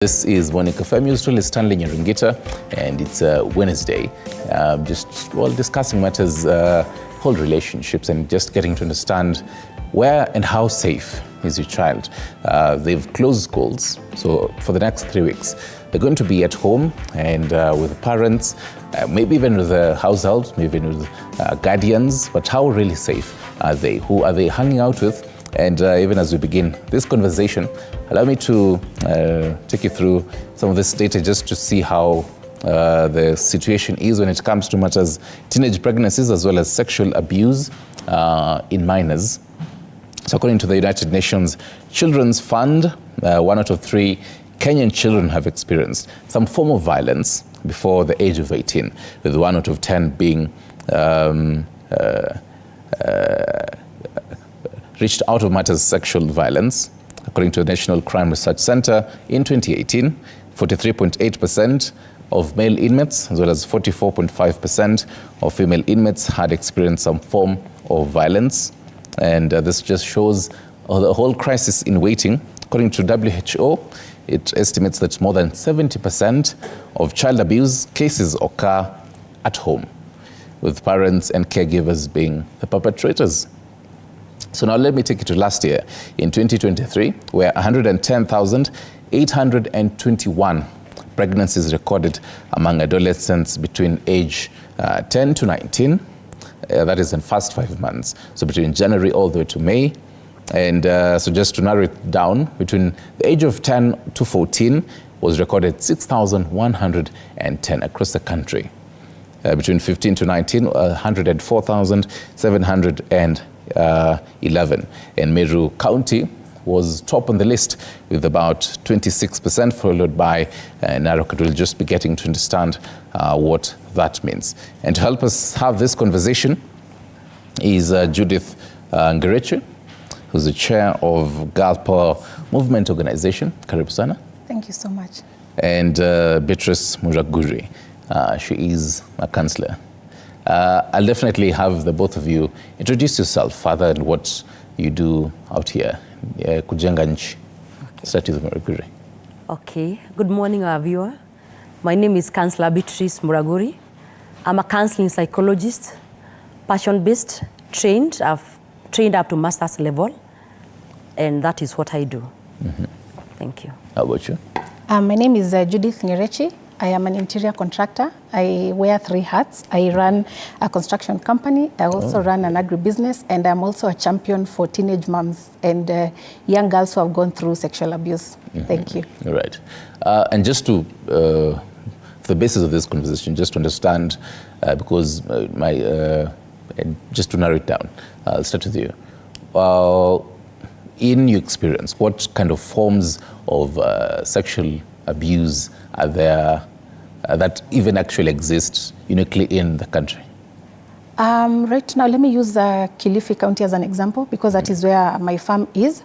This is Monica Femi, Stanley Nyaringita, and it's Wednesday. Just discussing matters, whole relationships, and just getting to understand where and how safe is your child. They've closed schools, so for the next 3 weeks, they're going to be at home and with parents, maybe even with the household, maybe even with guardians. But how really safe are they? Who are they hanging out with? And even as we begin this conversation, allow me to take you through some of this data just to see how the situation is when it comes to matters teenage pregnancies as well as sexual abuse in minors. So according to the United Nations Children's Fund, 1 out of 3 Kenyan children have experienced some form of violence before the age of 18, with 1 out of 10 being reached out of matters sexual violence. According to the National Crime Research Center, in 2018, 43.8% of male inmates as well as 44.5% of female inmates had experienced some form of violence. And this just shows the whole crisis in waiting. According to WHO, it estimates that more than 70% of child abuse cases occur at home, with parents and caregivers being the perpetrators. So now let me take you to last year, in 2023, where 110,821 pregnancies recorded among adolescents between age 10 to 19. That is in first 5 months, so between January all the way to May. And so just to narrow it down, between the age of 10 to 14 was recorded 6,110 across the country. Between 15 to 19, 104,711. And Meru County was top on the list with about 26%, followed by Narok. We'll just be getting to understand what that means. And to help us have this conversation is Judith Ngerechi, who's the chair of Girl Power Movement Organization. Karibu sana. Thank you so much. And Beatrice Muraguri. She is a counselor. I'll definitely have the both of you introduce yourself further and what you do out here. Kujenga nchi. Start with Muraguri. Okay. Good morning, our viewer. My name is Councillor Beatrice Muraguri. I'm a counseling psychologist, passion-based, trained. I've trained up to master's level, and that is what I do. Mm-hmm. Thank you. How about you? My name is Judith Ngerechi. I am an interior contractor. I wear 3 hats. I run a construction company. I also run an agribusiness, and I'm also a champion for teenage moms and young girls who have gone through sexual abuse. Mm-hmm. Thank you. All right. And just to, for the basis of this conversation, just to understand, because and just to narrow it down, I'll start with you. In your experience, what kind of forms of sexual abuse are there that even actually exist uniquely in the country? Right now, let me use Kilifi County as an example, because that is where my farm is,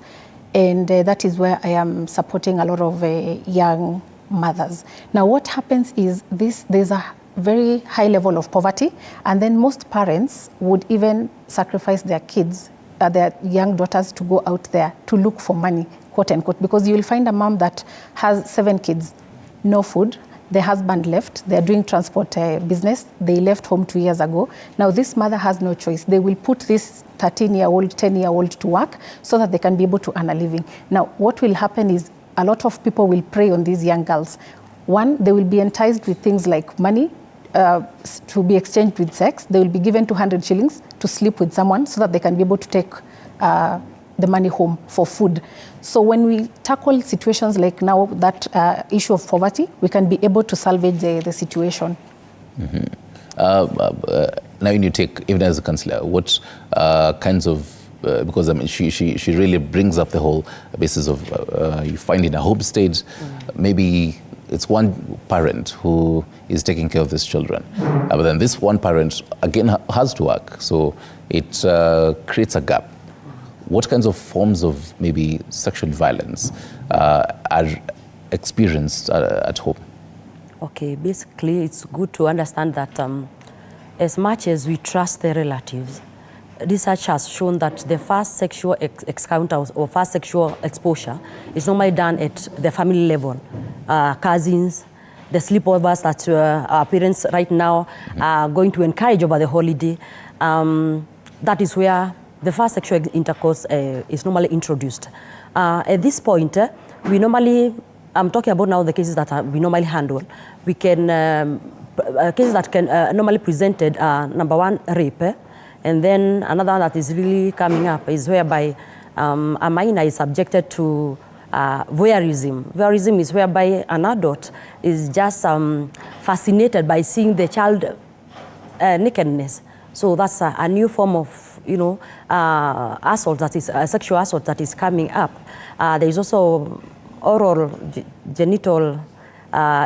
and that is where I am supporting a lot of young mothers. Now, what happens is there's a very high level of poverty, and then most parents would even sacrifice their kids, their young daughters, to go out there to look for money, quote unquote, because you will find a mom that has 7 kids, no food, the husband left, they're doing transport business, they left home 2 years ago. Now this mother has no choice. They will put this 13-year-old, 10-year-old to work so that they can be able to earn a living. Now what will happen is a lot of people will prey on these young girls. One, they will be enticed with things like money, to be exchanged with sex. They will be given 200 shillings to sleep with someone so that they can be able to take the money home for food. So when we tackle situations like now that issue of poverty, we can be able to salvage the situation. Mm-hmm. Now when you take, even as a counselor, what kinds of, because I mean, she really brings up the whole basis of you find in a home state, maybe it's one parent who is taking care of these children. But then this one parent, again, has to work. So it creates a gap. What kinds of forms of maybe sexual violence are experienced at home? Okay, basically it's good to understand that as much as we trust the relatives, research has shown that the first sexual encounter or first sexual exposure is normally done at the family level. cousins, the sleepovers that our parents right now are going to encourage over the holiday. That is where the first sexual intercourse is normally introduced. At this point, we normally, I'm talking about now the cases that we normally handle. We can, cases that can normally presented, number one, rape. And then another that is really coming up is whereby a minor is subjected to voyeurism. Voyeurism is whereby an adult is just fascinated by seeing the child nakedness. So that's a new form of, assault, that is sexual assault that is coming up. There is also oral genital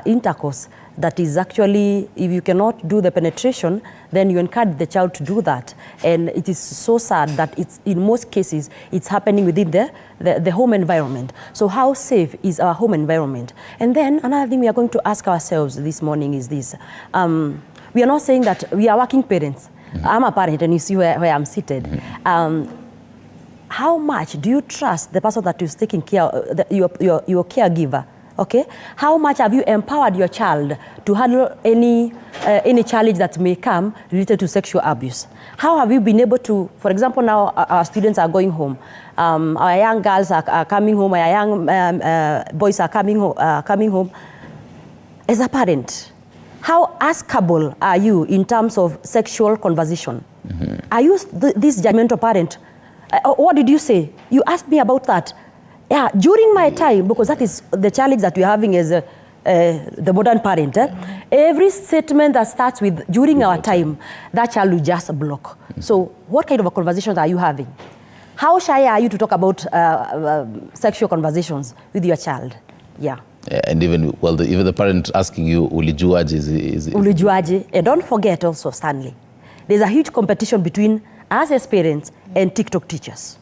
intercourse that is actually, if you cannot do the penetration, then you encourage the child to do that. And it is so sad that it's, in most cases, it's happening within the home environment. So how safe is our home environment? And then another thing we are going to ask ourselves this morning is this. We are not saying that we are working parents. I'm a parent and you see where I'm seated. How much do you trust the person that is taking care, your caregiver? Okay, how much have you empowered your child to handle any challenge that may come related to sexual abuse? How have you been able to, for example, now our students are going home, our young girls are coming home, our young boys are coming home. As a parent, how askable are you in terms of sexual conversation? Are you this judgmental parent? What did you say? You asked me about that. Yeah, during my time, because that is the challenge that we're having as the modern parent. Every statement that starts with during our time, that child will just block. So what kind of a conversations are you having? How shy are you to talk about sexual conversations with your child? Yeah. And even, well, even the parent asking you, ulijuaje is... Ulijuaje. And don't forget also, Stanley, there's a huge competition between us as parents and TikTok teachers.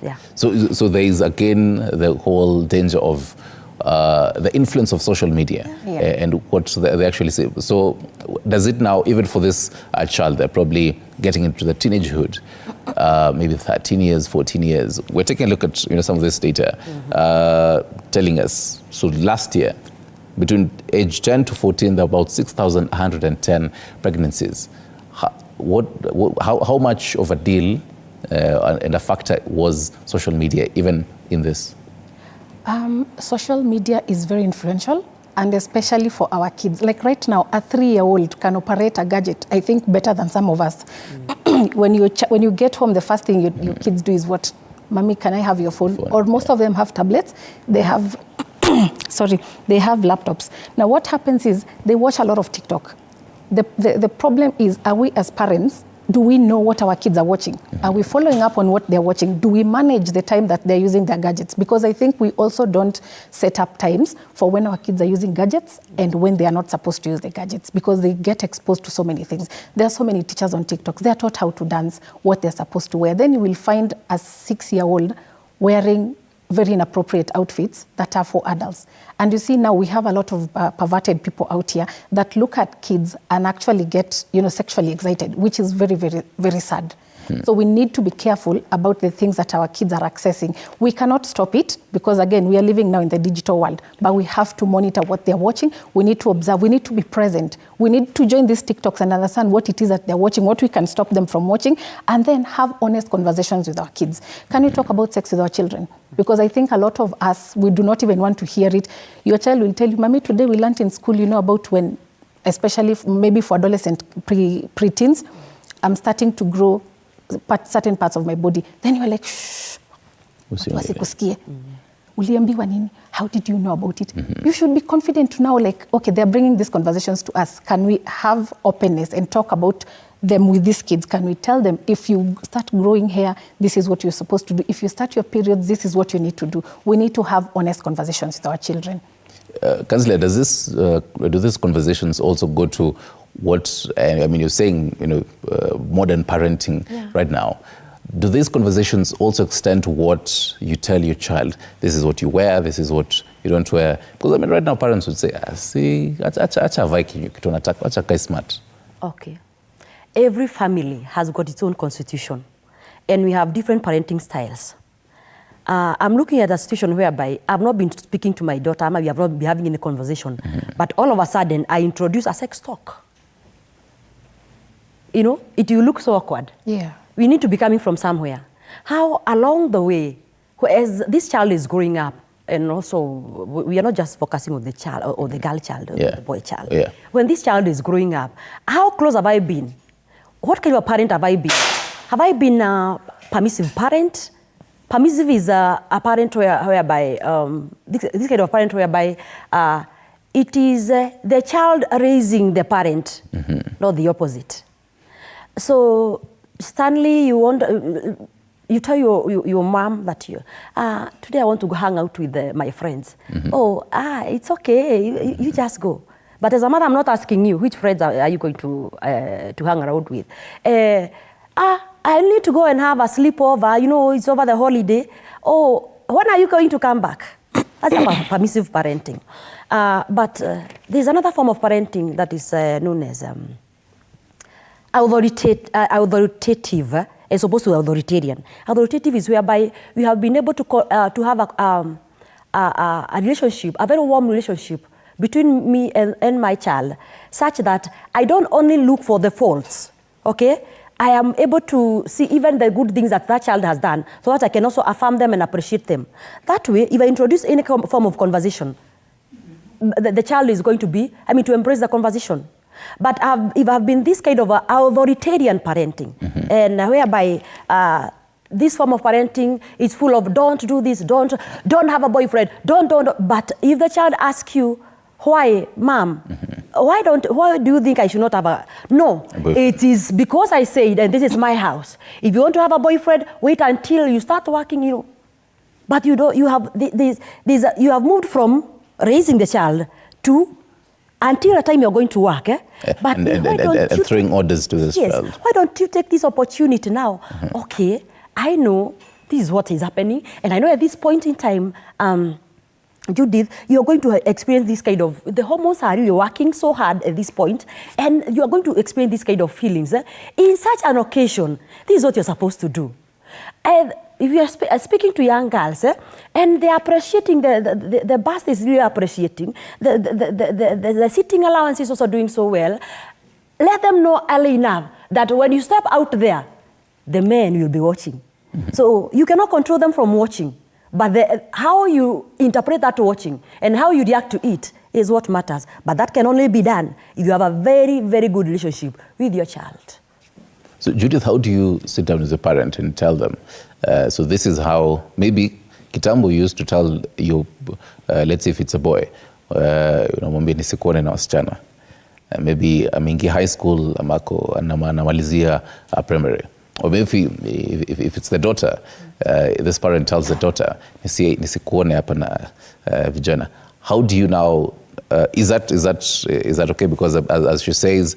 Yeah. So there is again the whole danger of the influence of social media and what they actually say. So does it now, even for this child, they're probably getting into the teenagehood, maybe 13 years, 14 years. We're taking a look at some of this data, telling us, so last year, between age 10 to 14, there are about 6,110 pregnancies. How much of a deal and a factor was social media even in this? Social media is very influential, and especially for our kids. Like right now, a 3-year-old can operate a gadget, I think, better than some of us. When you get home, the first thing your kids do is what? Mommy, can I have your phone? Or most of them have tablets. They have, they have laptops. Now what happens is they watch a lot of TikTok. The problem is, are we as parents, do we know what our kids are watching? Are we following up on what they're watching? Do we manage the time that they're using their gadgets? Because I think we also don't set up times for when our kids are using gadgets and when they are not supposed to use the gadgets, because they get exposed to so many things. There are so many teachers on TikTok. They're taught how to dance, what they're supposed to wear. Then you will find a 6-year-old wearing very inappropriate outfits that are for adults. And you see now we have a lot of perverted people out here that look at kids and actually get, sexually excited, which is very, very, very sad. So we need to be careful about the things that our kids are accessing. We cannot stop it because, again, we are living now in the digital world, but we have to monitor what they're watching. We need to observe. We need to be present. We need to join these TikToks and understand what it is that they're watching, what we can stop them from watching, and then have honest conversations with our kids. Can we talk about sex with our children? Because I think a lot of us, we do not even want to hear it. Your child will tell you, Mommy, today we learned in school, about when, especially maybe for adolescent preteens, I'm starting to grow certain parts of my body. Then you're like, shh, wasikusikie. Uliambiwa nini? How did you know about it? You should be confident to now, like, okay, they're bringing these conversations to us. Can we have openness and talk about them with these kids? Can we tell them, if you start growing hair, this is what you're supposed to do. If you start your periods, this is what you need to do. We need to have honest conversations with our children. Councillor, do these conversations also go to what, I mean, you're saying, modern parenting right now. Do these conversations also extend to what you tell your child? This is what you wear, this is what you don't wear. Because, I mean, right now parents would say, acha Viking, acha kai smart. Okay. Every family has got its own constitution, and we have different parenting styles. I'm looking at a situation whereby I've not been speaking to my daughter, maybe I've not been having any conversation, but all of a sudden I introduce a sex talk. You know, it will look so awkward. Yeah. We need to be coming from somewhere. How along the way, as this child is growing up, and also we are not just focusing on the child or the girl child or the boy child. Yeah. When this child is growing up, how close have I been? What kind of a parent have I been? Have I been a permissive parent? Permissive is a parent whereby, this kind of parent whereby it is the child raising the parent, not the opposite. So, Stanley, you tell your mom that today I want to go hang out with my friends. Oh, it's okay, you just go. But as a mother, I'm not asking you, which friends are you going to hang around with? I need to go and have a sleepover, you know, it's over the holiday. Oh, when are you going to come back? That's about permissive parenting. But there's another form of parenting that is known as authoritative, as opposed to authoritarian. Authoritative is whereby we have been able to have a relationship, a very warm relationship between me and my child, such that I don't only look for the faults, okay? I am able to see even the good things that child has done, so that I can also affirm them and appreciate them. That way, if I introduce any form of conversation, the child is going to to embrace the conversation. But if I've been this kind of authoritarian parenting, and whereby this form of parenting is full of don't do this, don't have a boyfriend, don't. But if the child asks you, why, mom? Why do you think I should not have a... No, it is because I said, and this is my house. If you want to have a boyfriend, wait until you start working, you know. But you have moved from raising the child to until the time you're going to work. But and throwing orders to this child. Why don't you take this opportunity now? Okay, I know this is what is happening, and I know at this point in time, Judith, you're going to experience this kind of, the hormones are really working so hard at this point, and you're going to experience this kind of feelings. In such an occasion, this is what you're supposed to do. And if you are speaking to young girls, and they're appreciating, the bust is really appreciating, the sitting allowance is also doing so well, let them know early enough that when you step out there, the men will be watching. So you cannot control them from watching. But how you interpret that watching and how you react to it is what matters. But that can only be done if you have a very, very good relationship with your child. So Judith, how do you sit down as a parent and tell them? So this is how, maybe kitambo used to tell you, let's say if it's a boy, mwambie nisikuone na wasichana. Maybe ameingia high school amako anamalizia primary. Or maybe if it's the daughter, this parent tells the daughter, nisikuone hapa na vijana. How do you now, is that okay? Because as she says,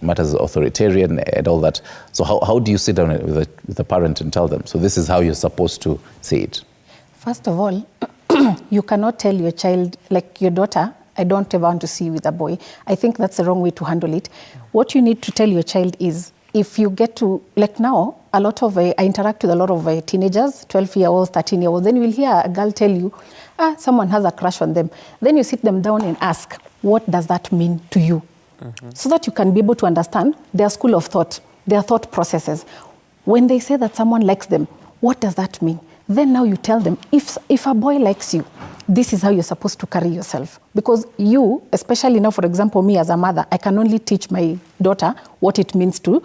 matters authoritarian and all that. So how do you sit down with the parent and tell them, so this is how you're supposed to say it? First of all, you cannot tell your child, like your daughter, I don't ever want to see you with a boy. I think that's the wrong way to handle it. What you need to tell your child is, if you get to, like now, a lot of, I interact with a lot of teenagers, 12-year-olds, 13-year-olds, then you will hear a girl tell you, someone has a crush on them. Then you sit them down and ask, what does that mean to you? So that you can be able to understand their school of thought, their thought processes. When they say that someone likes them, what does that mean? Then now you tell them, if a boy likes you, this is how you're supposed to carry yourself. Because you, especially now, for example, me as a mother, I can only teach my daughter what it means to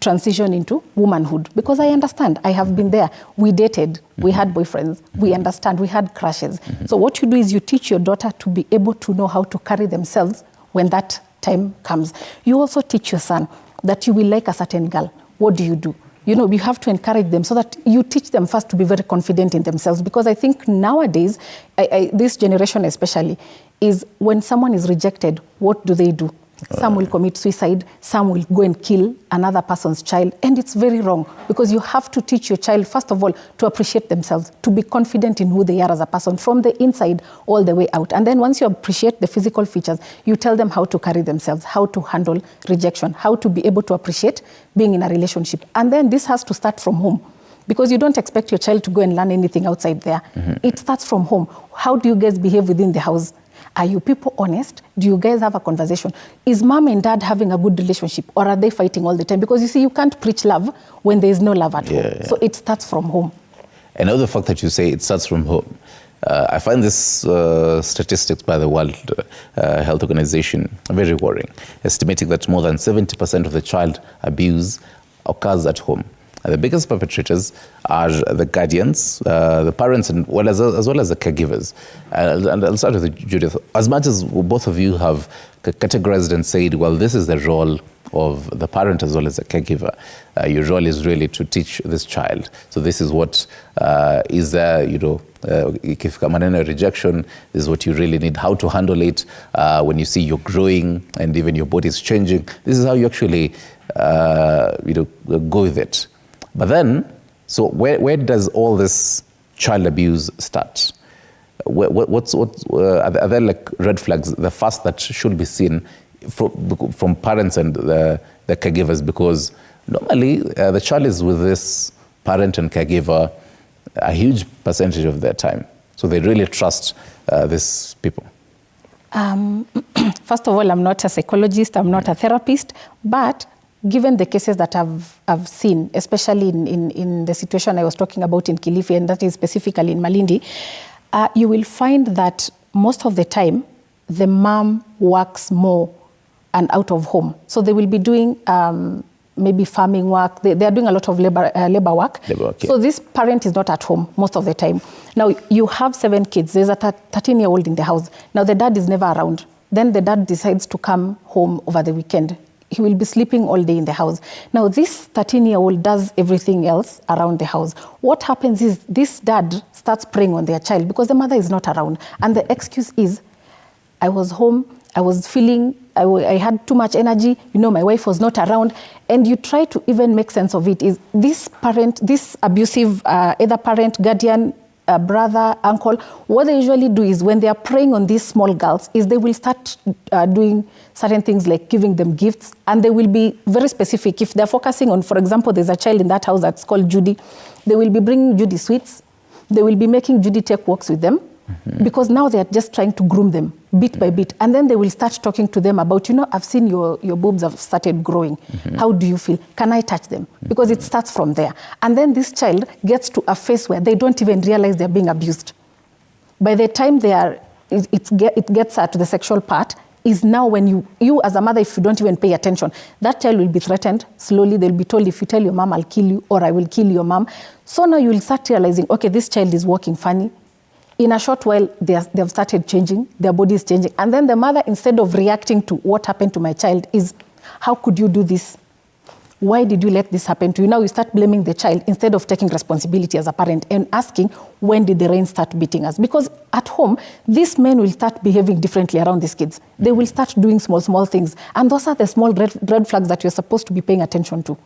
transition into womanhood. Because I understand, I have been there. We dated, we had boyfriends, we understand, we had crushes. So what you do is you teach your daughter to be able to know how to carry themselves when that time comes. You also teach your son that you will like a certain girl. What do? You know, you have to encourage them so that you teach them first to be very confident in themselves. Because I think nowadays, this generation especially, is when someone is rejected, what do? Some will commit suicide, some will go and kill another person's child, and it's very wrong, because you have to teach your child, first of all, to appreciate themselves, to be confident in who they are as a person, from the inside all the way out. And then once you appreciate the physical features, you tell them how to carry themselves, how to handle rejection, how to be able to appreciate being in a relationship. And then this has to start from home, because you don't expect your child to go and learn anything outside there. It starts from home. How do you guys behave within the house? Are you people honest? Do you guys have a conversation? Is mom and dad having a good relationship, or are they fighting all the time? Because you see, you can't preach love when there is no love at home. Yeah. So it starts from home. And the fact that you say it starts from home, I find this statistics by the World Health Organization very worrying, estimating that more than 70% of the child abuse occurs at home. And the biggest perpetrators are the guardians, the parents, and as well as the caregivers. And I'll start with Judith. As much as both of you have categorized and said, well, this is the role of the parent as well as the caregiver. Your role is really to teach this child. So this is what is there, if maneno rejection, this is what you really need, how to handle it when you see you're growing and even your body is changing. This is how you actually, go with it. But then, so where does all this child abuse start? Are there like red flags, the first that should be seen from parents and the caregivers? Because normally the child is with this parent and caregiver a huge percentage of their time. So they really trust these people. First of all, I'm not a psychologist, I'm not a therapist, but given the cases that I've seen, especially in the situation I was talking about in Kilifi, and that is specifically in Malindi, you will find that most of the time, the mom works more and out of home. So they will be doing maybe farming work. They are doing a lot of labor work. Yeah. So this parent is not at home most of the time. Now, you have 7 kids. There's a 13-year-old in the house. Now, the dad is never around. Then the dad decides to come home over the weekend. He will be sleeping all day in the house. Now, this 13-year-old does everything else around the house. What happens is this dad starts preying on their child because the mother is not around. And the excuse is, I was home, I was feeling, I had too much energy, my wife was not around. And you try to even make sense of it. Is this parent, this abusive, either parent, guardian, brother, uncle, what they usually do is when they are preying on these small girls is they will start doing certain things like giving them gifts, and they will be very specific. If they're focusing on, for example, there's a child in that house that's called Judy, they will be bringing Judy sweets. They will be making Judy take walks with them because now they are just trying to groom them bit by bit. And then they will start talking to them about, I've seen your boobs have started growing. How do you feel? Can I touch them? Because it starts from there. And then this child gets to a phase where they don't even realize they're being abused. By the time it gets to the sexual part, is now when you as a mother, if you don't even pay attention, that child will be threatened. Slowly they'll be told, if you tell your mom, I'll kill you, or I will kill your mom. So now you will start realizing, okay, this child is walking funny. In a short while, they have started changing, their body is changing. And then the mother, instead of reacting to what happened to my child, is, how could you do this? Why did you let this happen to you? Now you start blaming the child instead of taking responsibility as a parent and asking, when did the rain start beating us? Because at home, these men will start behaving differently around these kids. They will start doing small things. And those are the small red flags that you're supposed to be paying attention to.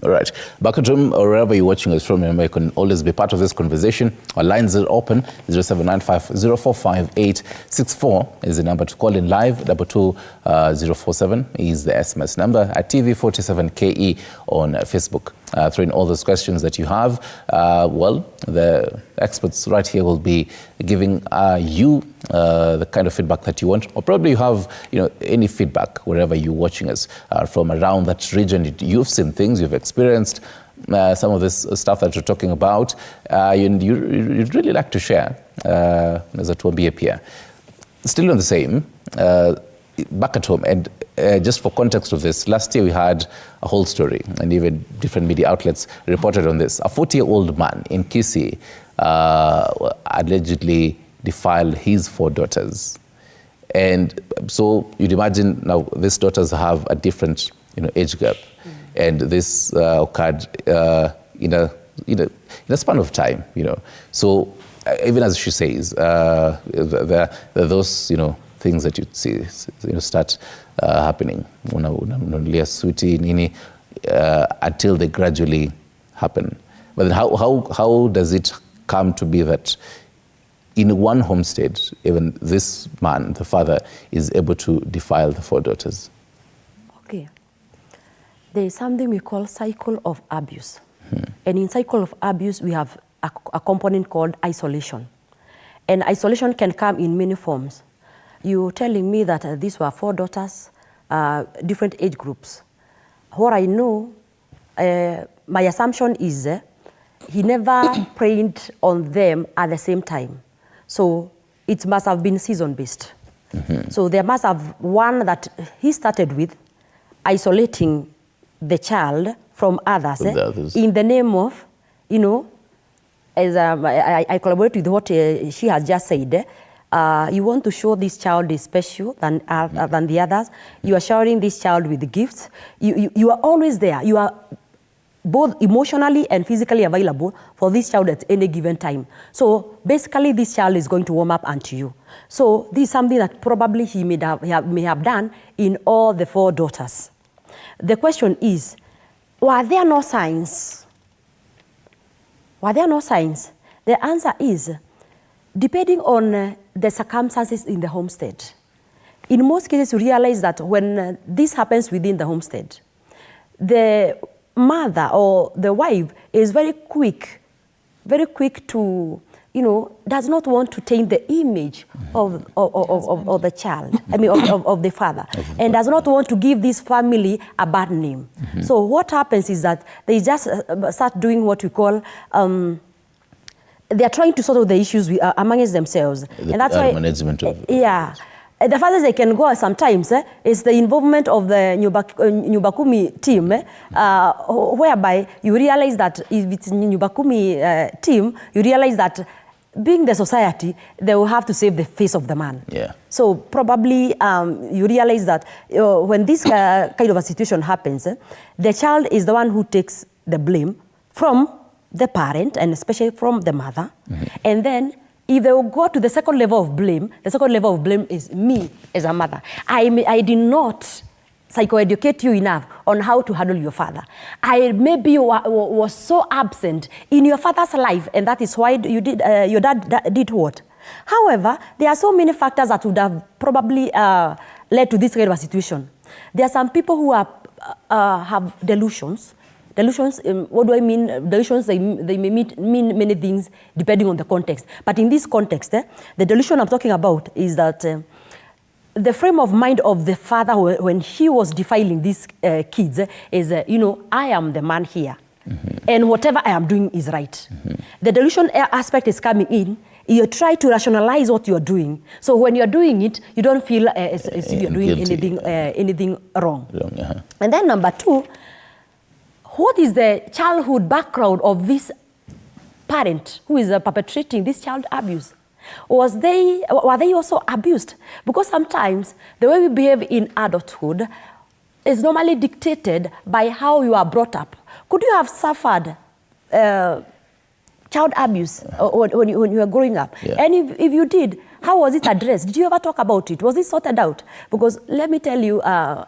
All right. Back at home or wherever you're watching us from, remember you can always be part of this conversation. Our lines are open. 0795-045864 is the number to call in live. 22047 is the SMS number. At TV47KE on Facebook. Throw in all those questions that you have. The experts right here will be giving you the kind of feedback that you want, or probably you have any feedback wherever you're watching us from around that region. You've seen things, you've experienced some of this stuff that you're talking about, and you'd really like to share as a Tuambie Pia. Still on the same, back at home, and just for context of this, last year we had a whole story, and even different media outlets reported on this. A 40-year-old man in Kisii allegedly defiled his 4 daughters. And so you'd imagine now these daughters have a different age gap. And this occurred in a span of time, So even as she says, there are those, things that you see, start happening. Sweetie, nini, until they gradually happen. But then how does it come to be that in one homestead, even this man, the father, is able to defile the 4 daughters? Okay. There is something we call cycle of abuse. And in cycle of abuse, we have a component called isolation. And isolation can come in many forms. You're telling me that these were 4 daughters, different age groups. What I know, my assumption is he never preyed on them at the same time. So it must have been season-based. So there must have one that he started with, isolating the child from others, in the name of, you know, as I collaborate with what she has just said. You want to show this child is special than the others. You are showering this child with gifts. You are always there. You are both emotionally and physically available for this child at any given time. So basically, this child is going to warm up unto you. So this is something that probably he may have done in all the 4 daughters. The question is, were there no signs? Were there no signs? The answer is, depending on the circumstances in the homestead. In most cases, you realize that when this happens within the homestead, the mother or the wife is very quick to, you know, does not want to taint the image of the child, I mean, of the father, and does not want to give this family a bad name. So what happens is that they just start doing what we call, they are trying to solve the issues amongst themselves. And that's why, management of, yeah. The fathers, they can go sometimes, is the involvement of the Nyumbakumi team, whereby you realize that if it's Nyumbakumi team, you realize that being the society, they will have to save the face of the man. Yeah. So probably you realize that when this kind of a situation happens, the child is the one who takes the blame from the parent and especially from the mother. And then if they will go to the second level of blame, the second level of blame is me as a mother. I did not psychoeducate you enough on how to handle your father. I maybe was so absent in your father's life, and that is why you did, your dad did what? However, there are so many factors that would have probably led to this kind of a situation. There are some people who have delusions. Delusions, what do I mean? Delusions, they may mean many things depending on the context. But in this context, the delusion I'm talking about is that the frame of mind of the father when he was defiling these kids is, you know, I am the man here. And whatever I am doing is right. The delusion aspect is coming in. You try to rationalize what you're doing. So when you're doing it, you don't feel as if you're doing anything wrong. And then number 2, what is the childhood background of this parent who is perpetrating this child abuse? Were they also abused? Because sometimes the way we behave in adulthood is normally dictated by how you are brought up. Could you have suffered child abuse when you were growing up? And if you did, how was it addressed? Did you ever talk about it? Was it sorted out? Because let me tell you,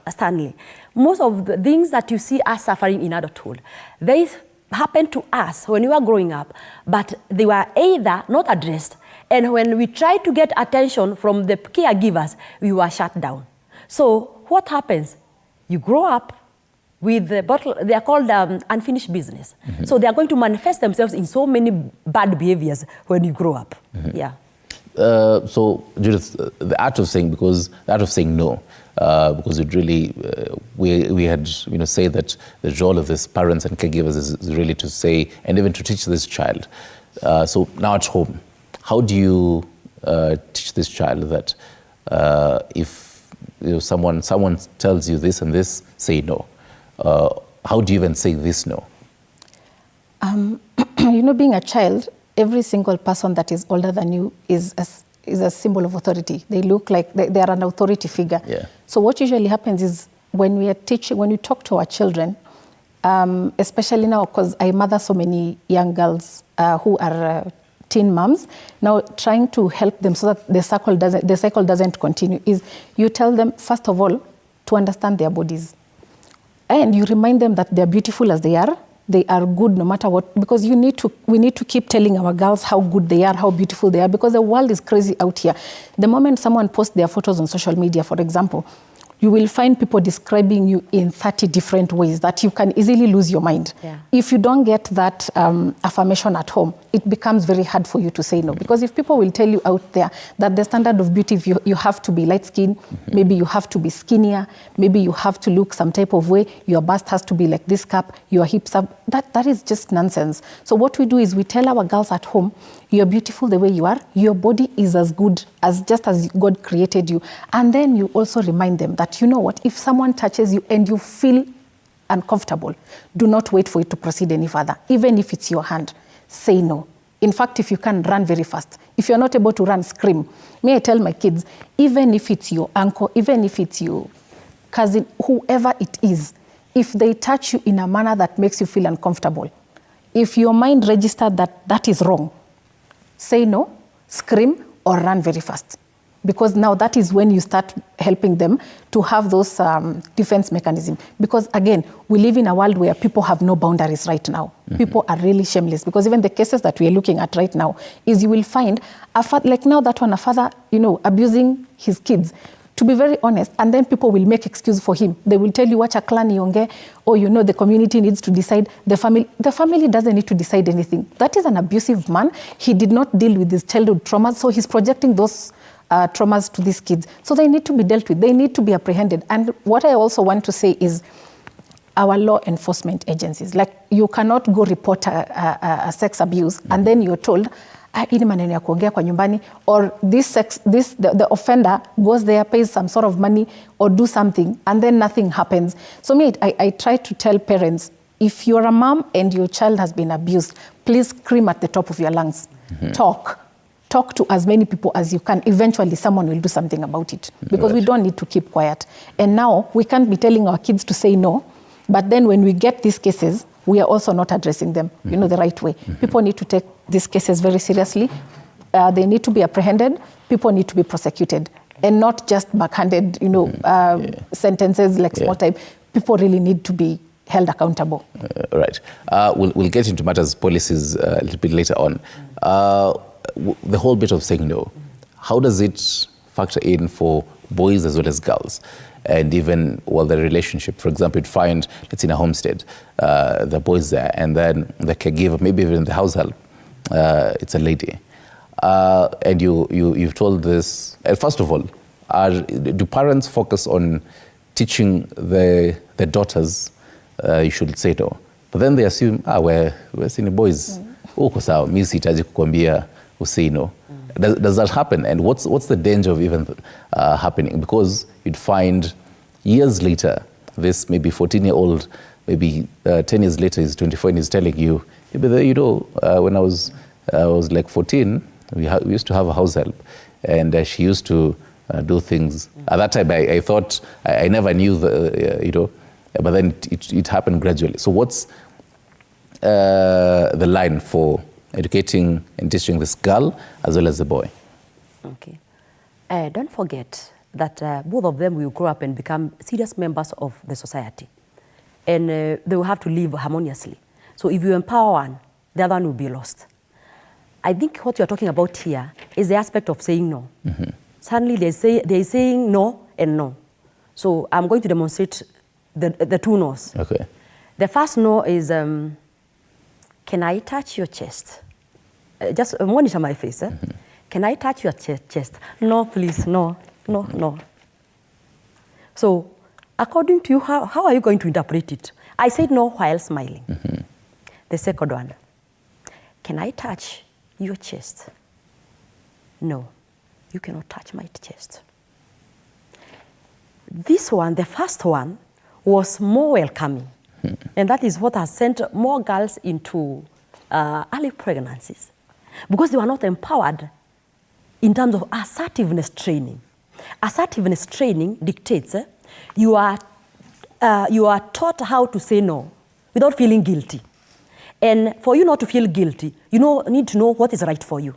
Stanley, most of the things that you see us suffering in adulthood, they happened to us when we were growing up, but they were either not addressed, and when we tried to get attention from the caregivers, we were shut down. So what happens? You grow up with the bottle, they are called unfinished business. So they are going to manifest themselves in so many bad behaviors when you grow up. Yeah. So Judith, the art of saying no, because it really, we had, you know, say that the role of this parents and caregivers is really to say, and even to teach this child. So now at home, how do you teach this child that if, you know, someone tells you this and this, say no? How do you even say this no? You know, being a child, every single person that is older than you is a symbol of authority. They look like they are an authority figure. Yeah. So what usually happens is when we talk to our children, especially now, because I mother so many young girls who are teen moms, now trying to help them so that the cycle doesn't continue, is you tell them, first of all, to understand their bodies. And you remind them that they're beautiful as they are. They are good no matter what, because we need to keep telling our girls how good they are, how beautiful they are, because the world is crazy out here. The moment someone posts their photos on social media, for example, you will find people describing you in 30 different ways that you can easily lose your mind. Yeah. If you don't get that affirmation at home, it becomes very hard for you to say no. Because if people will tell you out there that the standard of beauty, you have to be light-skinned, maybe you have to be skinnier, maybe you have to look some type of way, your bust has to be like this cup, your hips up, that is just nonsense. So what we do is we tell our girls at home, you're beautiful the way you are, your body is as good as just as God created you. And then you also remind them that, you know what, if someone touches you and you feel uncomfortable, do not wait for it to proceed any further. Even if it's your hand, say no. In fact, if you can, run very fast. If you're not able to run, scream. May I tell my kids, even if it's your uncle, even if it's your cousin, whoever it is, if they touch you in a manner that makes you feel uncomfortable, if your mind registered that that is wrong, say no, scream, or run very fast. Because now that is when you start helping them to have those defense mechanisms. Because again, we live in a world where people have no boundaries right now. People are really shameless. Because even the cases that we are looking at right now is you will find, like now that one, a father, abusing his kids. To be very honest, and then people will make excuse for him. They will tell you what a clan yonge, or the community needs to decide. The family doesn't need to decide anything. That is an abusive man. He did not deal with his childhood traumas, so he's projecting those traumas to these kids. So they need to be dealt with. They need to be apprehended. And what I also want to say is our law enforcement agencies. Like, you cannot go report a sex abuse and then you're told, ili maneno ya kuongea kwa nyumbani, or the offender goes there, pays some sort of money or do something, and then nothing happens. So I try to tell parents, if you're a mom and your child has been abused, please scream at the top of your lungs. Talk to as many people as you can. Eventually someone will do something about it, because we don't need to keep quiet. And now we can't be telling our kids to say no, but then when we get these cases, we are also not addressing them, the right way. People need to take these cases very seriously. They need to be apprehended. People need to be prosecuted, and not just backhanded, sentences like small time. People really need to be held accountable. Right. We'll get into matters policies a little bit later on. The whole bit of saying no, how does it factor in for boys as well as girls? And even, the relationship, for example, you'd find, let's say in a homestead, the boys there, and then the caregiver, maybe even the house help, it's a lady. And you've told this, first of all, do parents focus on teaching the daughters, you should say no? But then they assume, we're seeing boys, uko sawa, mimi sihitaji kukwambia usay no. Does that happen? And what's the danger of even happening? Because you'd find years later, this maybe 14-year-old, maybe 10 years later, he's 24 and he's telling you, when I was like 14, we used to have a house help, and she used to do things. At that time, I thought, I never knew, but then it happened gradually. So what's the line for educating and teaching this girl as well as the boy? Okay. Don't forget that both of them will grow up and become serious members of the society. And they will have to live harmoniously. So if you empower one, the other one will be lost. I think what you're talking about here is the aspect of saying no. Suddenly they're saying no and no. So I'm going to demonstrate the two no's. Okay. The first no is, can I touch your chest? Just monitor my face. Can I touch your chest? No, please, no. So according to you, how are you going to interpret it? I said no while smiling. The second one, can I touch your chest? No, you cannot touch my chest. This one, the first one, was more welcoming. And that is what has sent more girls into early pregnancies, because they were not empowered in terms of assertiveness training. Assertiveness training dictates you are taught how to say no without feeling guilty. And for you not to feel guilty, you need to know what is right for you.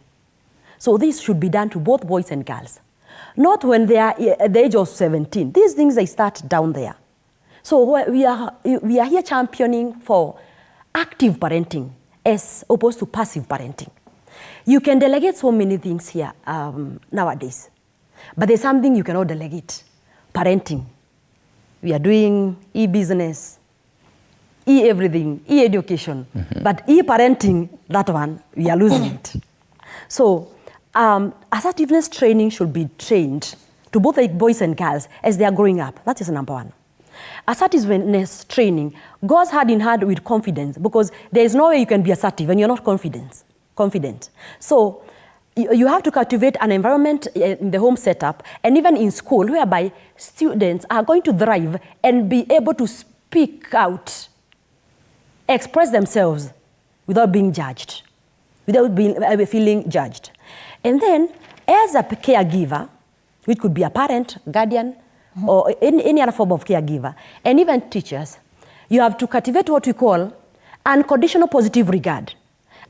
So this should be done to both boys and girls. Not when they are at the age of 17. These things, they start down there. So we are here championing for active parenting as opposed to passive parenting. You can delegate so many things here nowadays, but there's something you cannot delegate: parenting. we are doing e-business, e-everything, e-education. But e-parenting, that one, we are losing it. So assertiveness training should be trained to both the boys and girls as they are growing up. That is number one. Assertiveness training goes hand in hand with confidence, because there is no way you can be assertive when you're not confident. So you have to cultivate an environment in the home setup and even in school whereby students are going to thrive and be able to speak out, express themselves without being judged, without feeling judged. And then as a caregiver, which could be a parent, guardian, or any other form of caregiver, and even teachers, you have to cultivate what we call unconditional positive regard.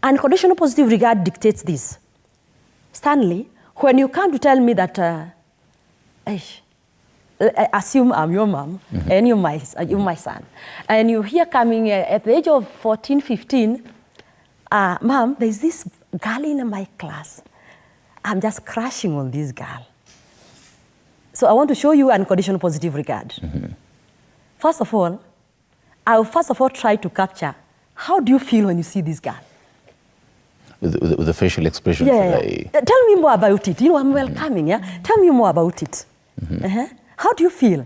Unconditional positive regard dictates this. Stanley, when you come to tell me that, assume I'm your mom, and you're my son, and you're here coming at the age of 14, 15, Mom, there's this girl in my class. I'm just crushing on this girl. So I want to show you unconditional positive regard. First of all, I will try to capture, how do you feel when you see this girl? With the facial expression. Yeah. Tell me more about it. You know, I'm welcoming, yeah? Tell me more about it. How do you feel?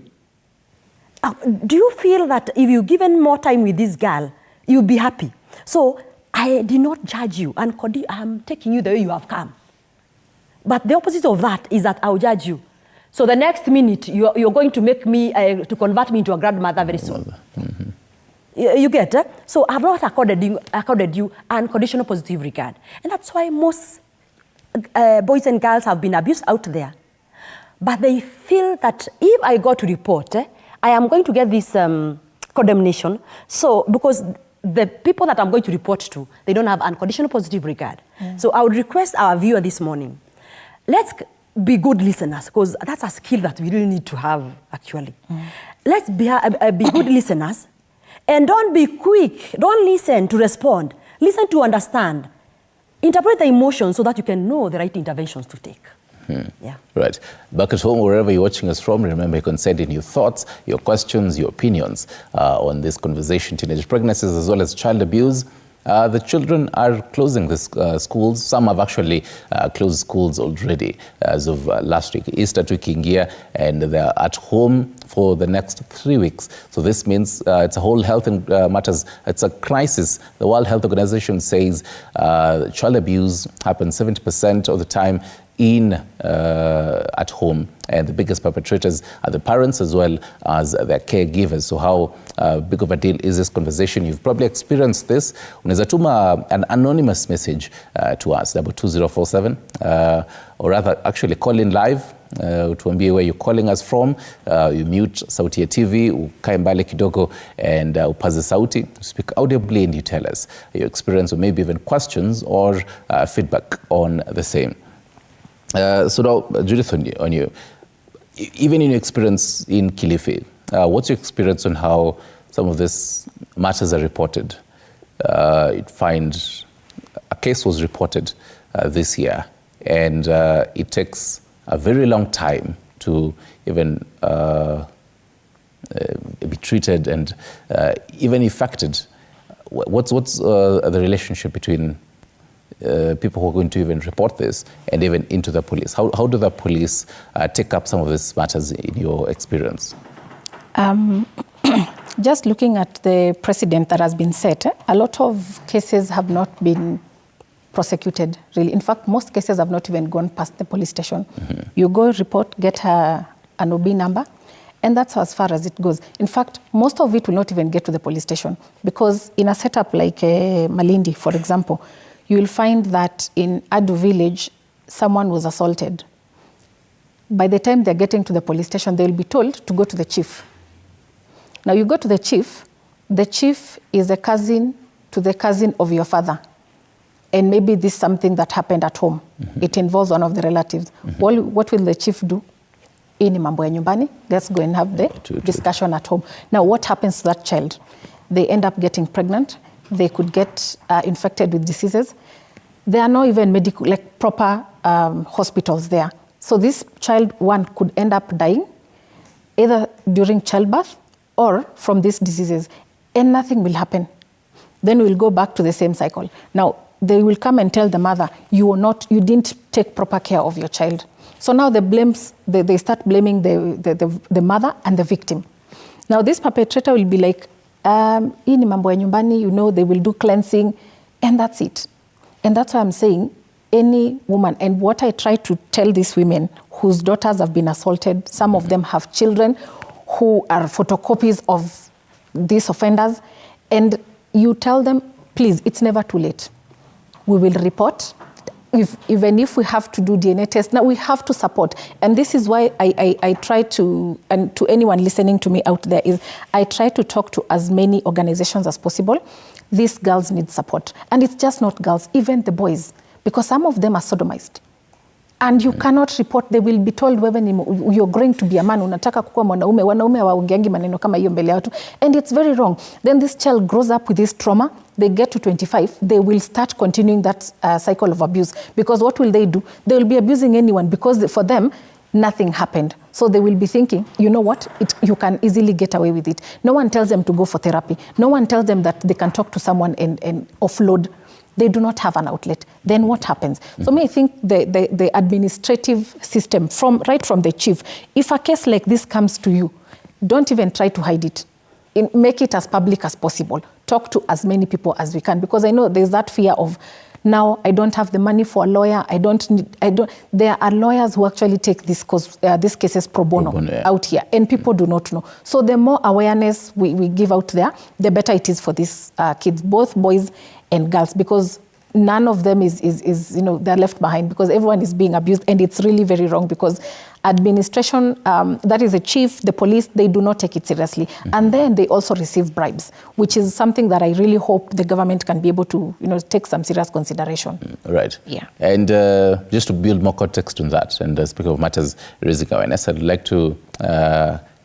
Do you feel that if you're given more time with this girl, you'll be happy? So I did not judge you, and I'm taking you the way you have come. But the opposite of that is that I'll judge you. So the next minute, you're going to make me, to convert me into a grandmother very soon. You get it? So I've not accorded you unconditional positive regard. And that's why most boys and girls have been abused out there. But they feel that if I go to report, I am going to get this condemnation. So because the people that I'm going to report to, they don't have unconditional positive regard. So I would request our viewer this morning, let's be good listeners, because that's a skill that we really need to have, actually. Let's be good listeners, and don't be quick. Don't listen to respond. Listen to understand. Interpret the emotions so that you can know the right interventions to take. Yeah. Right. Back at home, wherever you're watching us from, remember you can send in your thoughts, your questions, your opinions on this conversation, teenage pregnancies as well as child abuse. The children are closing the schools. Some have actually closed schools already as of last week. Easter tukiingia, and they're at home for the next 3 weeks. So this means it's a whole health matters. It's a crisis. The World Health Organization says child abuse happens 70% of the time at home, and the biggest perpetrators are the parents as well as their caregivers. So how big of a deal is this conversation? You've probably experienced this. Unaweza tuma an anonymous message to us, 22047, or rather actually call in live. Tuambie where you're calling us from. You mute sauti ya TV, ukae mbali kidogo, and upaze sauti. Speak audibly and you tell us your experience, or maybe even questions or feedback on the same. So now, Judith, on you, even in your experience in Kilifi, what's your experience on how some of these matters are reported? You'd find a case was reported this year, and it takes a very long time to even be treated and even affected. What's the relationship between people who are going to even report this and even into the police? How do the police take up some of these matters in your experience? Just looking at the precedent that has been set, a lot of cases have not been prosecuted, really. In fact, most cases have not even gone past the police station. You go report, get an OB number, and that's as far as it goes. In fact, most of it will not even get to the police station, because in a setup like Malindi, for example, you will find that in Adu village, someone was assaulted. By the time they're getting to the police station, they will be told to go to the chief. Now you go to the chief is a cousin to the cousin of your father. And maybe this is something that happened at home. It involves one of the relatives. Well, what will the chief do? Ini mambo ya nyumbani, let's go and have the discussion at home. Now what happens to that child? They end up getting pregnant. They could get infected with diseases. There are no even medical, like proper hospitals there. So this child, one, could end up dying. either during childbirth or from these diseases, and nothing will happen. Then we'll go back to the same cycle. Now, they will come and tell the mother, you didn't take proper care of your child. So now they start blaming the mother and the victim. Now this perpetrator will be like, hii ni mambo ya nyumbani, they will do cleansing, and that's it. And that's why I'm saying, any woman, and what I try to tell these women whose daughters have been assaulted, some of them have children who are photocopies of these offenders, and you tell them, please, it's never too late. We will report. Even if we have to do DNA tests, now we have to support. And this is why I try to, and to anyone listening to me out there, is I try to talk to as many organizations as possible. These girls need support. And it's just not girls, even the boys, because some of them are sodomized. And you cannot report. They will be told, wewe you're going to be a man, unataka kukuwa mwanaume, wanaume hawaongeangi maneno kama hiyo mbele ya watu. And it's very wrong. Then this child grows up with this trauma. They get to 25, they will start continuing that cycle of abuse. Because what will they do? They will be abusing anyone, because for them, nothing happened. So they will be thinking, you know what, you can easily get away with it. No one tells them to go for therapy. No one tells them that they can talk to someone and offload. They do not have an outlet. Then what happens? Mm-hmm. So I think the administrative system, right from the chief, if a case like this comes to you, don't even try to hide it. Make it as public as possible. Talk to as many people as we can, because I know there's that fear of, now I don't have the money for a lawyer. There are lawyers who actually take these cases pro bono out here, and people do not know. So the more awareness we give out there, the better it is for these kids, both boys and girls, because none of them is they're left behind, because everyone is being abused, and it's really very wrong, because administration, that is the chief, the police, they do not take it seriously. Mm-hmm. And then they also receive bribes, which is something that I really hope the government can be able to, take some serious consideration. Right. Yeah. And just to build more context on that, and speaking of matters raising awareness, I'd like to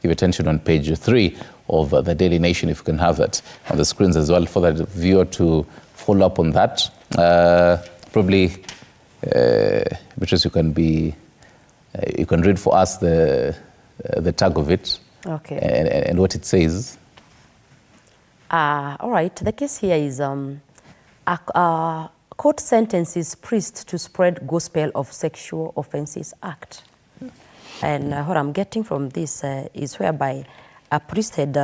give attention on page 3 of the Daily Nation, if you can have that on the screens as well, for the viewer to follow up on that. Probably, Beatrice, you can read for us the tag of it. Okay. And what it says. All right. The case here is a court sentences priest to spread gospel of Sexual Offences Act. And what I'm getting from this is whereby a priest had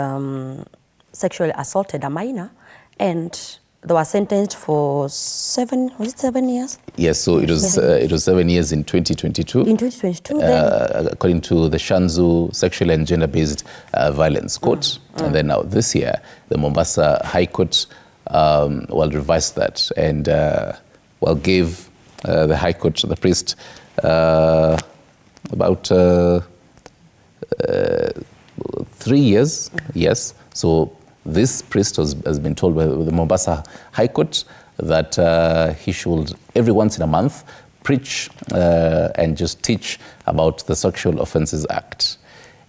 sexually assaulted a minor, and they were sentenced for 7 years? Yes, so it was 7 years in 2022. In 2022, according to the Shanzu Sexual and Gender-Based Violence Court. And then now this year, the Mombasa High Court revised that and gave the High Court, the priest, about 3 years, yes. So this priest has been told by the Mombasa High Court that he should, every once in a month, preach and just teach about the Sexual Offences Act.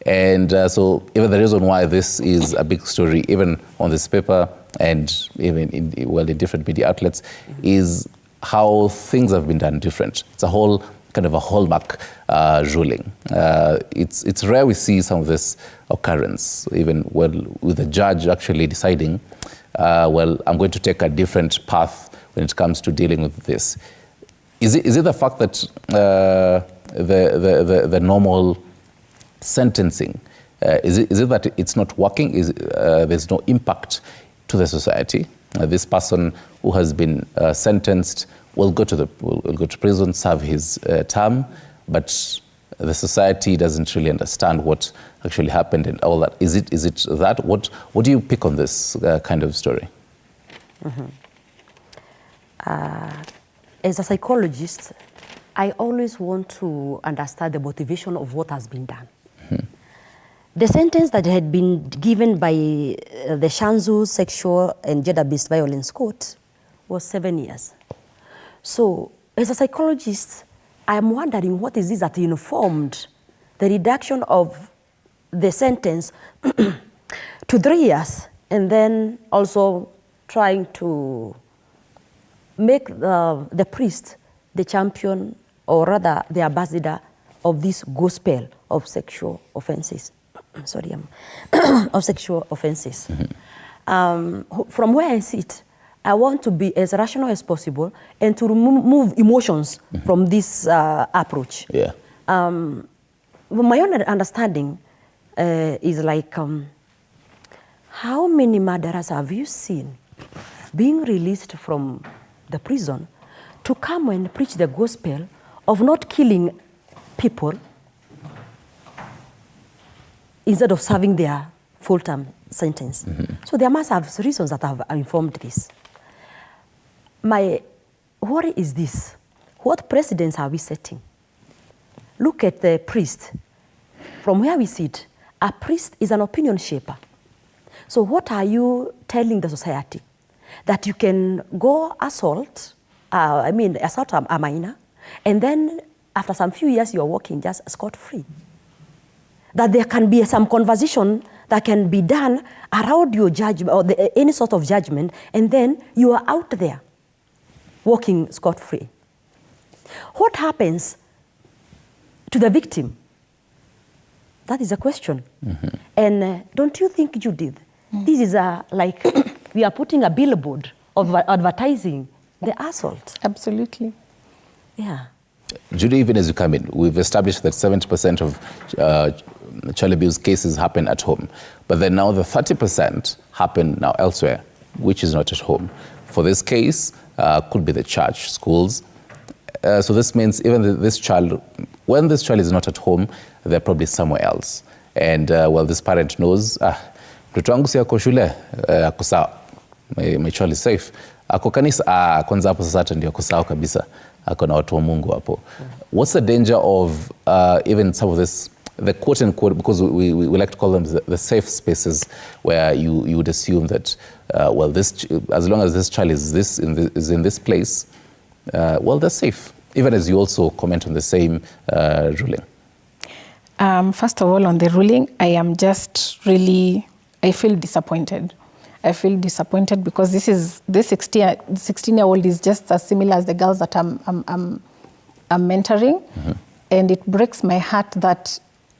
And so even the reason why this is a big story, even on this paper and even in different media outlets, is how things have been done different. It's a whole kind of a hallmark ruling. It's rare we see some of this occurrence, even with the judge actually deciding, I'm going to take a different path when it comes to dealing with this. Is it the fact that the normal sentencing, is it that it's not working? There's no impact to the society? This person who has been sentenced will go to prison, serve his term, but the society doesn't really understand what actually happened and all that. Is it that? What do you pick on this kind of story? Mm-hmm. As a psychologist, I always want to understand the motivation of what has been done. Mm-hmm. The sentence that had been given by the Shanzu Sexual and Gender-Based Violence Court was 7 years. So, as a psychologist, I'm wondering what is this that informed the reduction of the sentence to 3 years, and then also trying to make the priest the champion, or rather the ambassador of this gospel of sexual offenses. sorry, of sexual offenses. From where I sit, I want to be as rational as possible and to remove emotions from this approach. Yeah. My own understanding is like, how many murderers have you seen being released from the prison to come and preach the gospel of not killing people instead of serving their full-term sentence? So there must have reasons that have informed this. My worry is this: what precedents are we setting? Look at the priest. From where we sit, a priest is an opinion shaper. So what are you telling the society? That you can go assault a minor, and then after some few years you're walking just scot-free? That there can be some conversation that can be done around your judgment or any sort of judgment, and then you are out there walking scot-free. What happens to the victim? That is a question. And don't you think, Judith, this is like we are putting a billboard of advertising the assault? Absolutely. Yeah. Judy, even as you come in, we've established that 70% of child abuse cases happen at home. But then now the 30% happen now elsewhere, which is not at home. For this case, could be the church, schools. So this means even this child, when this child is not at home, they're probably somewhere else. And well, this parent knows, mtoto wangu si ako shule, ako sawa. My child is safe. Ako kanisa, kwanza hapo sasa hata ndio ako sawa kabisa. Ako na watu wa Mungu hapo. What's the danger of even some of this, the quote unquote, because we like to call them the safe spaces, where you would assume that, well, this, as long as this child is in this place, well, they're safe. Even as you also comment on the same ruling. First of all, on the ruling, I feel disappointed. I feel disappointed because this 16-year-old is just as similar as the girls that I'm mentoring. And it breaks my heart that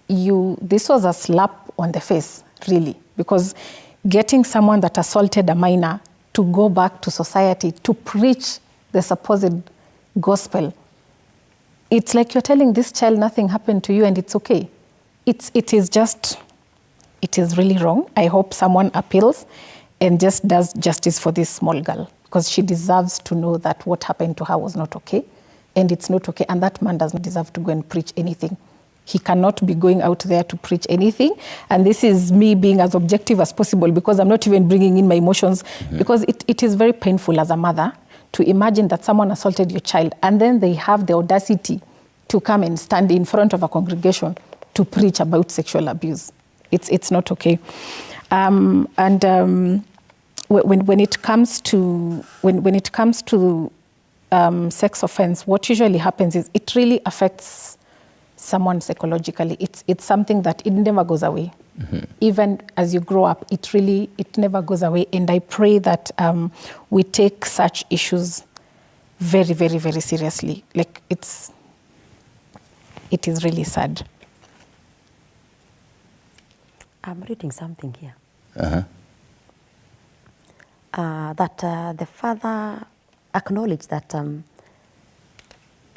this was a slap on the face, really. Because getting someone that assaulted a minor to go back to society to preach the supposed gospel, it's like you're telling this child nothing happened to you and it's okay. It is really wrong. I hope someone appeals and just does justice for this small girl, because she deserves to know that what happened to her was not okay, and it's not okay, and that man does not deserve to go and preach anything. He cannot be going out there to preach anything, and this is me being as objective as possible, because I'm not even bringing in my emotions, because it is very painful as a mother to imagine that someone assaulted your child, and then they have the audacity to come and stand in front of a congregation to preach about sexual abuse. It's not okay. When it comes to sex offense, what usually happens is it really affects someone psychologically. It's something that it never goes away. Even as you grow up, it never goes away. And I pray that we take such issues very, very, very seriously. Like it is really sad. I'm reading something here. That the father acknowledged that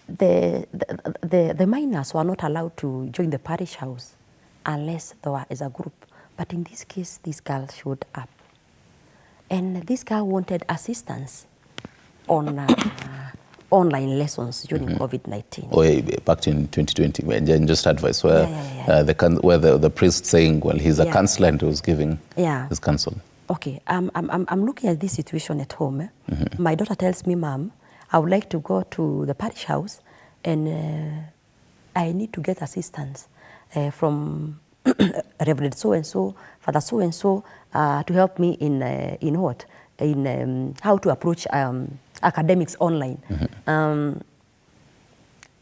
the minors were not allowed to join the parish house unless they were as a group. But in this case, this girl showed up. And this girl wanted assistance on online lessons during COVID-19. Oh, yeah, back in 2020, and just advice where where the priest saying, well, he's a counselor and he was giving his counsel. Okay, I'm looking at this situation at home. My daughter tells me, Mom, I would like to go to the parish house and I need to get assistance from Reverend so-and-so, Father so-and-so, to help me in what? In how to approach academics online.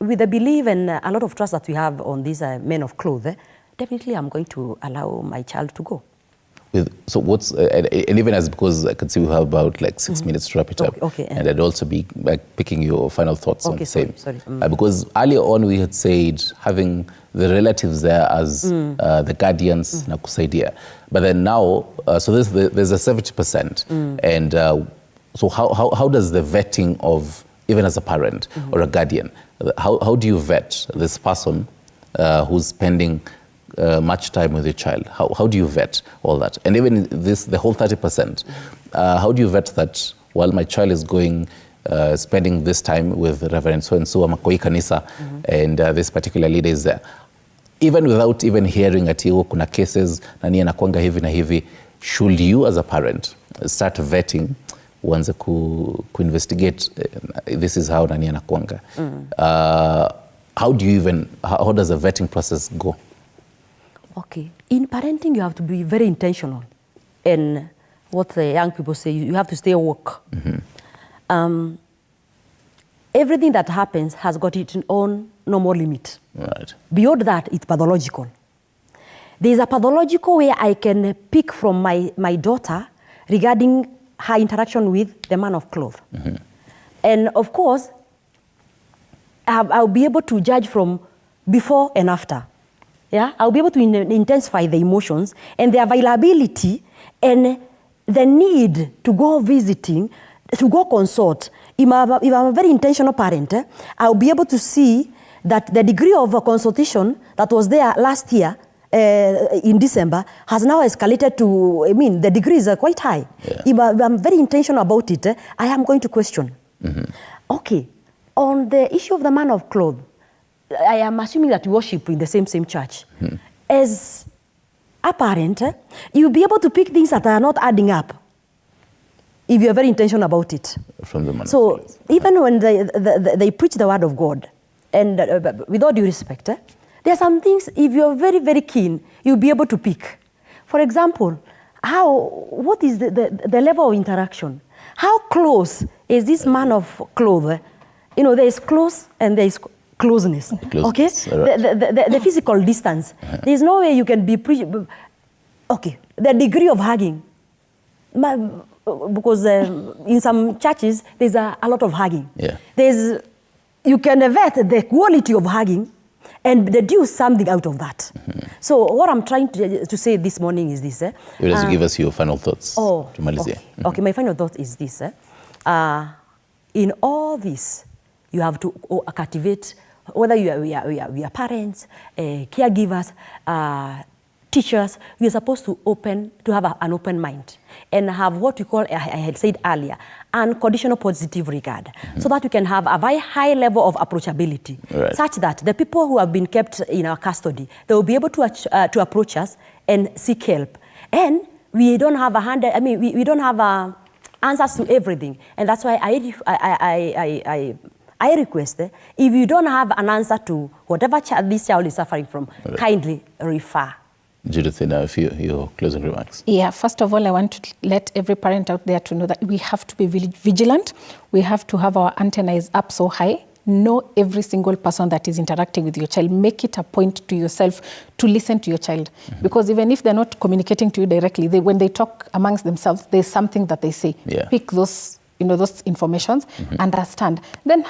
With the belief and a lot of trust that we have on these men of cloth, definitely I'm going to allow my child to go. So what's, and even as, because I can see we have about like 6 minutes to wrap it up. Okay. And I'd also be like picking your final thoughts on the same. Sorry. Because earlier on we had said having the relatives there as the guardians na kusaidia. But then now, so there's a 70%. And so how does the vetting of, even as a parent or a guardian, how do you vet this person who's spending much time with your child? How do you vet all that? And even the whole 30%, how do you vet that, well, my child is going, spending this time with Reverend so-and-so, Amakoi Kanisa, and this particular leader is there. Even without even hearing ati kuna cases, nani anakuanga hivi na hivi, should you as a parent start vetting, uanze ku-investigate, this is how nani anakuanga. How does the vetting process go? Okay. In parenting, you have to be very intentional. And what the young people say, you have to stay woke. Everything that happens has got its own normal limit. Right. Beyond that, it's pathological. There's a pathological where I can pick from my daughter regarding her interaction with the man of cloth. And of course, I'll be able to judge from before and after. Yeah, I'll be able to intensify the emotions and the availability and the need to go visiting, to go consult. If I'm a very intentional parent, I'll be able to see that the degree of consultation that was there last year in December has now escalated to, the degrees are quite high. Yeah. If I'm very intentional about it, I am going to question. Okay, on the issue of the man of cloth, I am assuming that you worship in the same church. As a parent, you'll be able to pick things that are not adding up if you're very intentional about it. From the man. So even when they preach the word of God, and with all due respect, there are some things, if you're very, very keen, you'll be able to pick. For example, what is the level of interaction? How close is this man of cloth? There is close and there is closeness. Okay? Right. The physical distance. There's no way you can be okay. The degree of hugging. Because in some churches, there's a lot of hugging. Yeah. You can vet the quality of hugging and deduce something out of that. So what I'm trying to say this morning is this. You just give us your final thoughts to Malaysia. Okay, my final thought is this. In all this, you have to cultivate, whether we are parents, caregivers, teachers, we are supposed to have an open mind and have what we call, I had said earlier, unconditional positive regard, so that we can have a very high level of approachability, such that the people who have been kept in our custody, they will be able to approach us and seek help. And we don't have we don't have answers to everything, and that's why I request, if you don't have an answer to whatever this child is suffering from, kindly refer. Judith, your closing remarks. Yeah, first of all, I want to let every parent out there to know that we have to be vigilant. We have to have our antennas up so high. Know every single person that is interacting with your child. Make it a point to yourself to listen to your child. Because even if they're not communicating to you directly, when they talk amongst themselves, there's something that they say. Yeah. Pick those informations, understand. Then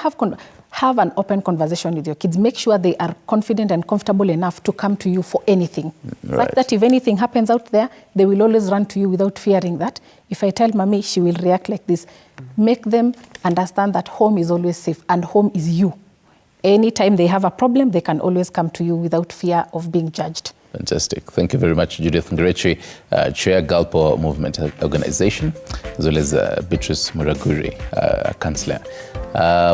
have an open conversation with your kids. Make sure they are confident and comfortable enough to come to you for anything. Like that, if anything happens out there, they will always run to you without fearing that. If I tell mommy, she will react like this. Make them understand that home is always safe and home is you. Anytime they have a problem, they can always come to you without fear of being judged. Fantastic. Thank you very much, Judith Ngerechi, Chair, Galpo Movement Organization, as well as Beatrice Muraguri, Councillor.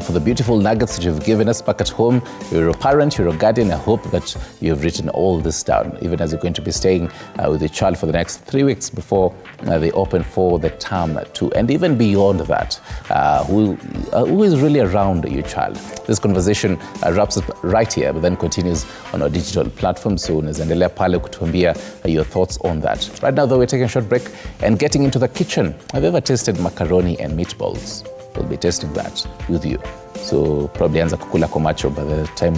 For the beautiful nuggets that you've given us back at home. You're a parent, you're a guardian. I hope that you've written all this down, even as you're going to be staying with your child for the next 3 weeks before they open for the term 2, and even beyond that, who is really around your child. This conversation wraps up right here, but then continues on our digital platform. So unaendelea pale kutuambia your thoughts on that. Right now, though, we're taking a short break and getting into the kitchen. Have you ever tasted macaroni and meatballs? We'll be testing that with you. So probably anza kukula kwa macho by the time